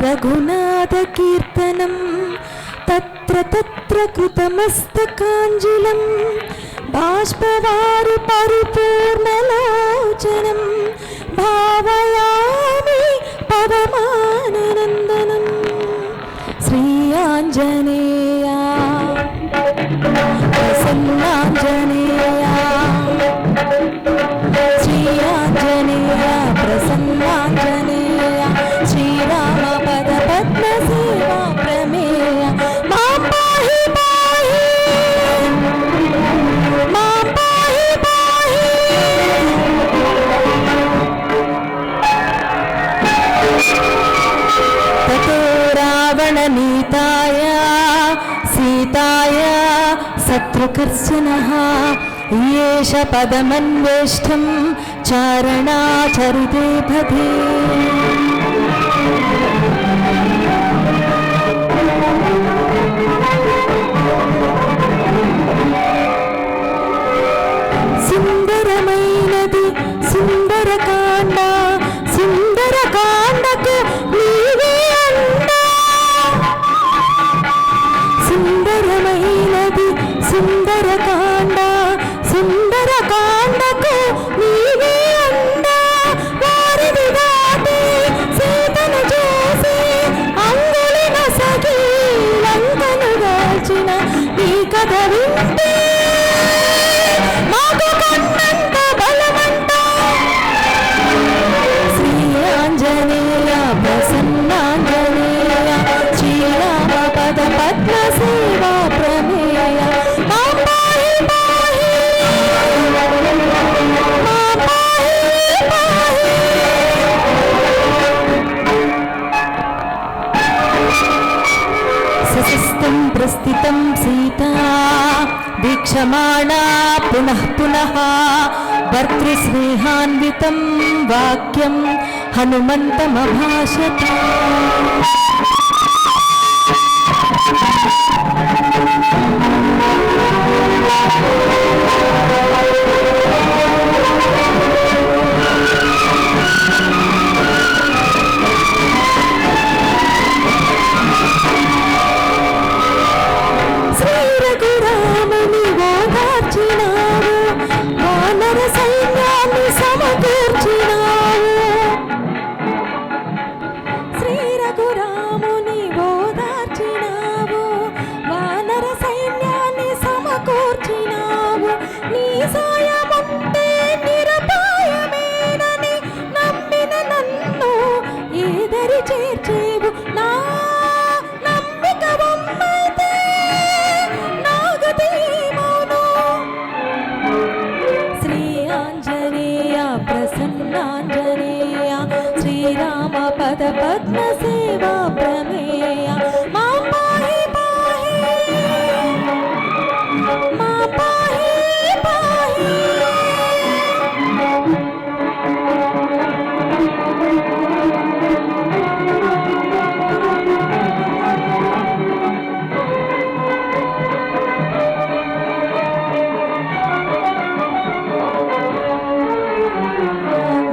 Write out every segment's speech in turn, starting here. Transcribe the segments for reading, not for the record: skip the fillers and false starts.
రఘునాథ కీర్తనం తత్ర తత్ర కృతమస్తకాంజలిం బాష్పవారి పరిపూర్ణలోచనం భావయామి పవమాననందనం. శ్రీ ఆంజనేయ ప్రసన్నాంజనేయ శ్రీ ఆంజనేయ ప్రసన్నాంజనేయ శ్రీరామ పద పద్మ సేవా ప్రమేయ మాం పాహి పాహి మాం పాహి పాహి. తతో రావణ నీతాయ సీతాయ శత్రుకర్షణః ఏష పదమన్వేష్టం చారణాచరితే పథే. సుందరమైనది సుందరకాండ సుందరకాండకు నీవే అండ. సుందరమైనది సుందరకాండ సుందరకాండకు నీవే అండ. వారిని దాటి సీతను చూసి అంగుళిన సఖి లంకను దాల్చిన నీ కథ వింటే మాకు కన్నంత బలమంట. శ్రీ ఆంజనేయ ప్రసన్నాంజనేయ శ్రీరామ పద పద్మ సేవా ప్రమేయ మాం పాహి పాహి మాం పాహి పాహి. సశస్తం ప్రస్థితం సీతా వీక్షమాణా పునః పునః భర్తృస్నేహాన్వితం వాక్యం హనుమంతమభాషత. శ్రీ రఘురాముని ఓదార్చినావు వానర సైన్యాన్ని సమకూర్చినావు. శ్రీ రఘురాముని ఓదార్చినావు వానర సైన్యాన్ని సమకూర్చినావు. నీ సాయముంటే నిరపాయమేనని నమ్మిన నన్ను ఏదరి చేర్చేవు. నా నమ్మిక బొమ్మైతే నాగతి మౌను. శ్రీ ఆంజనేయ ప్రసన్నాంజనేయ శ్రీరామ పద పద్మ సేవా ప్రమేయ మాం పాహి పాహి మాం పాహి పాహి.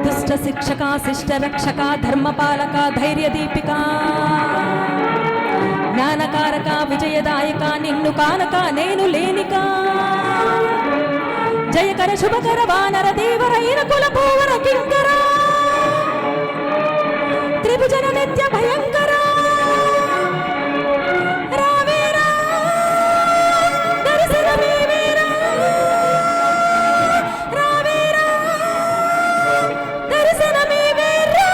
దుష్ట శిక్షక శిష్ట రక్షక ధర్మపాలక ధైర్య దీపిక జ్ఞానకారక విజయదాయక నిన్ను కానక నేను లేనిక. జయకర శుభకర వానర దేవరైన కుల పూవర కింకర త్రిభుజన నిత్య భయంకర రావేరా దర్శనమేవేరా రావేరా దర్శనమేవేరా.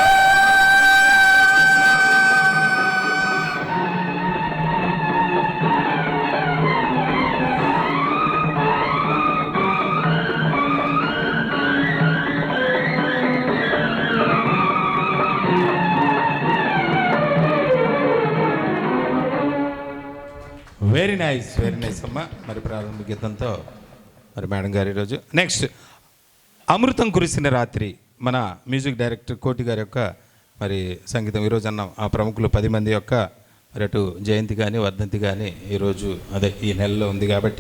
వెరీ నైస్ అమ్మ. మరి ప్రారంభ గీతంతో మరి మేడం గారు ఈరోజు నెక్స్ట్ అమృతం కురిసిన రాత్రి మన మ్యూజిక్ డైరెక్టర్ కోటి గారి యొక్క మరి సంగీతం ఈరోజు అన్నాం. ఆ ప్రముఖులు 10 మంది యొక్క మరి అటు జయంతి కానీ వర్ధంతి కానీ ఈరోజు అదే ఈ నెలలో ఉంది కాబట్టి